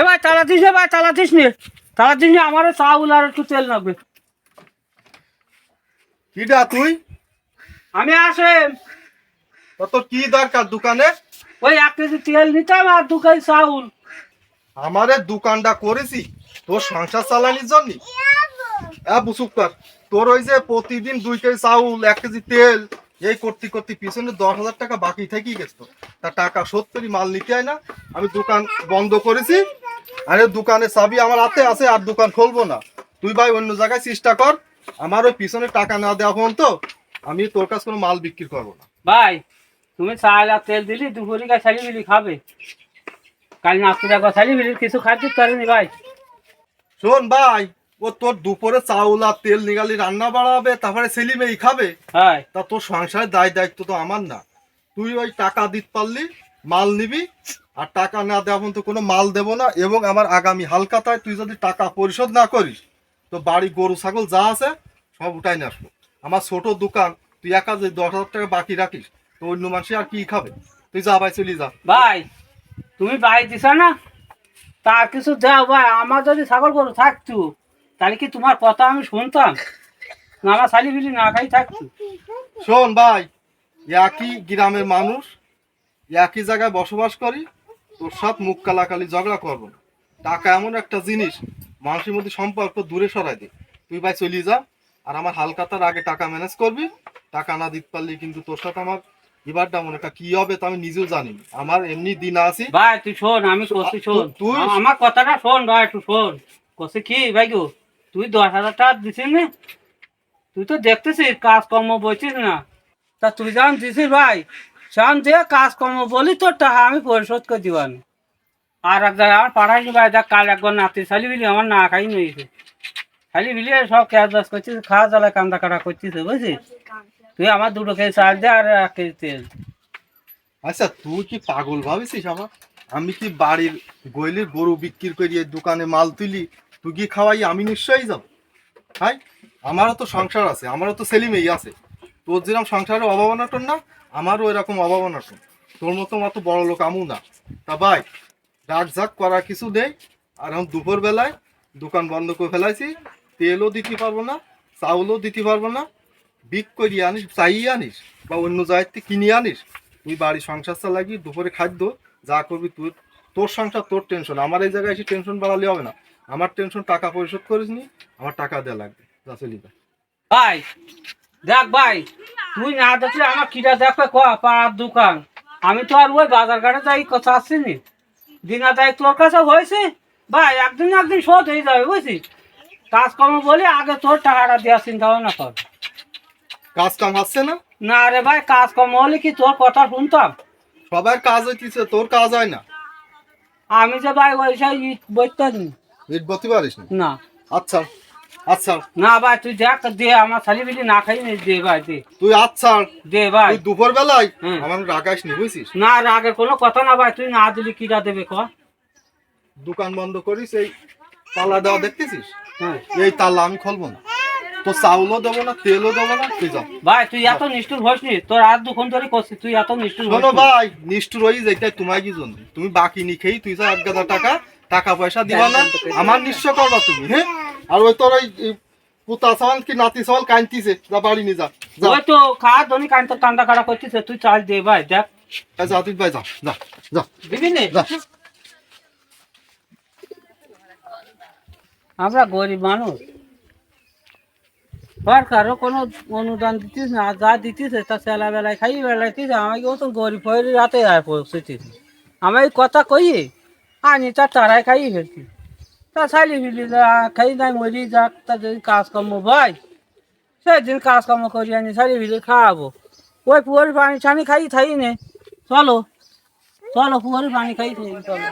এবার চালাতিস নে ভাই, চালাতিস নে, চালাতিস নে। আমারও চাউল আর একটু তেল লাগবে। কিডা তুই? আমি আসেন তোর কি দরকার দোকানে? ওই 1 কেজি তেল নিতাম আর 2 কেজি চাউল। আমারে দোকানটা করেছি তোর সংসার চালানির জন্য। বুঝুক তোর ওই যে প্রতিদিন 2 কেজি চাউল 1 কেজি তেল এই করতে করতে পিছনে 10,000 টাকা বাকি থেকেই গেছে। তা টাকা শোধ করি মাল নিতে হয় না। আমি দোকান বন্ধ করেছি। আরে দোকানের চাবি আমার হাতে আছে, আর দোকান খুলবো না। তুই ভাই অন্য জায়গায় চেষ্টা কর। আমার ওই পিছনে টাকা না দেওয়া পর্যন্ত আমি তোর কাছে কোনো মাল বিক্রি করবো না। ভাই তুমি চাল আর তেল দিলি, দুপুরে গাছ ছাড়ি বিলি খাবে। কাল নাস্তা দেখো ছাড়ি বিলি কিছু খাদ্য পারেনি ভাই। শোন ভাই, ও তোর দুপুরে চাউল আর তেল নিগালি রান্না বাড়াবে, তারপরে ছেলে মেয়ে খাবে। হ্যাঁ তা তোর সংসারের দায়িত্ব তো আমার না। তুই ওই টাকা দিতে পারলি মাল নিবি, আর টাকা না দেওয়া পর্যন্ত কোনো মাল দেবো না। এবং আমার আগামী হালকাতায় তুই যদি টাকা পরিশোধ না করিস তো বাড়ি গরু ছাগল যা আছে সব উঠাই নিয়ে আসবো। আমার ছোট দোকান, তুই একা যদি 10,000 টাকা বাকি রাখিস তো অন্য মানুষ আর কি খাবে? তুই যা ভাই, চলি যা। ভাই তুমি ভাই দিছ না, তার কিছু দাও ভাই। আমার যদি ছাগল গরু থাকতো তাহলে কি তোমার কথা আমি শুনতাম? না আমার ছালি বিলি না খাই থাকতো। শোন ভাই, একই গ্রামের মানুষ, একই জায়গায় বসবাস করি, তোর সাথে মুখ কালাকালি ঝগড়া করবো না। টাকা এমন একটা জিনিস মানুষের মধ্যে সম্পর্ক দূরে সরাই দে। তুই ভাই চলি যা, আর আমার হালকাতার আগে টাকা ম্যানেজ করবি। টাকা না দিতে পারলি কিন্তু তোর সাথে আমার এবারটা মনে একটা কি হবে তা আমি নিজেও জানি না। আমার এমনি দিন আসি। ভাই তুই শোন, আমি কছি শোন, তুই আমার কথাটা শোন ভাই, একটু শোন। কছি কি ভাই গো, তুই 10,000 টাকা দিছিস না? তুই তো দেখতেছিস কাজকর্ম বলছিস না। তা তুই যখন দিছিস ভাই, সেখান দিয়ে কাজকর্ম বলি তোর টাকা আমি পরিশোধ করে দিবানি। আর এক জায়গায় আমার পাঠাইছি ভাই, দেখ কাল একবার নাতি শালি বিলি আমার না খাই নিয়েছে। শালি বিলি সব ক্যাশ বাস করছিস, খাওয়া জ্বালায় কান্দা কাটা করছিস বুঝছিস। তুই আমার 2 কেজি চাল দে আর 1 কেজি তেল। আচ্ছা, তুই কি পাগল ভাবিছিস আমার? আমি কি বাড়ির গইলের গরু বিক্রি করি এই দোকানে মাল তুলি, তুই কি খাওয়াই আমি নিশ্চয়ই যাব? হাই, আমারও তো সংসার আছে, আমারও তো ছেলে মেয়ে আছে। তোর যেরকম সংসারের অভাব অনটন না, আমারও এরকম অভাব অনটন। তোর মতো অত বড় লোক আমু না। তা ভাই, ডাক ঝাক করার কিছু নেই। আর এখন দুপুর বেলায় দোকান বন্ধ করে ফেলাইছি। তেলও দিতে পারবো না, চাউলও দিতে পারবো না। বিক করিয়ে আনিস, চাইয়ে আনিস, বা অন্য জায়গার থেকে কিনে আনিস। তুই বাড়ি সংসার চালাগি, দুপুরে খাদ্য যা করবি তুই। তোর সংসার তোর টেনশন, আমার এই জায়গায় এসে টেনশন বাড়ালে হবে না। আমার টেনশন টাকা পরিশোধ করিস নি, আমার টাকা দেওয়া লাগবে। যা চলি যা। ভাই দেখ ভাই, তুই না দেখলে আমার কিটা দেখবে পাড়ার দোকান। আমি তো আর ওই বাজার ঘাটে যাই কথা আসছি নি। দিনা তাই তোর কাছে হয়েছে ভাই, একদিন না একদিন শোধ হয়ে যাবে বুঝছিস। কাজকর্ম বলে আগে তোর টাকাটা দেওয়ার চিন্তা ভাবনা কর। কাজ কাম আসছে না? না রে ভাই, কাজকর্ম হলে কি তোর কথা শুনতাম? সবার কাজ হইতেছে, তোর কাজ হয় না। আমি যে ভাই ওই সব ইট বইতে নি। ইট বলতে পারিস না? না আচ্ছা আচ্ছা, না ভাই, তুই দেখ দে, আমার শালি বিলি না খাই নি, দে ভাই দে। তুই আচ্ছা, দে ভাই। তুই দুপুর বেলায় হ্যাঁ। আমার রাগাইস নি বুঝছিস। না রাগের কোনো কথা না ভাই, তুই না দিলি কিটা দেবে ক? দোকান বন্ধ করিস, এই তালা দেওয়া দেখতেছিস? হ্যাঁ এই তালা আমি খুলবো না। তো চাউলও দেবো না, তেলও দেবো না, তুই যা। ভাই, তুই এত নিষ্ঠুর হস নি, তোর আর 2 ধরে করছিস, তুই এত নিষ্ঠুর হস শোনো নি। ভাই, নিষ্ঠুর হয়ে যেটাই তোমায় কি জন্য? তুমি বাকি নি খেয়ে তুই যা 1,000 টাকা টাকা পয়সা দিবা না, আমার নিঃস্ব করবা তুমি। হ্যাঁ, আর ওই তোর ওই পুতা সওয়াল কি নাতি সওয়াল কাঁদতিছে, যা বাড়ি নিয়ে যা। যা ওই তো খাওয়া ধনি কান তো কান্দা কাটা করছিস, তুই চাল দে ভাই দেখ। যা, তুই ভাই যা যা যা দিবি নে? যা। আমরা গরিব মানুষ, সরকারও কোনো অনুদান দিতিস না, যা দিতিস তা চেলা বেলায় খাই বেলাইতিস। আমাকেও তো গরিব হয়ে রাতে আর পৌঁছেছিস। আমি এই কথা কই আনি তা তারাই খাই ফেলছি। তা চাইলি ফেলি খাই নাই মরি যাক, তা যদি কাজকর্ম ভাই সেদিন কাজকর্ম করি আনি চাইলি ফেলি খাওয়াবো। ওই পুয়ারি পানি ছানি খাই থাই নে। চলো চলো, পুয়ারি পানি খাই থাই চলো।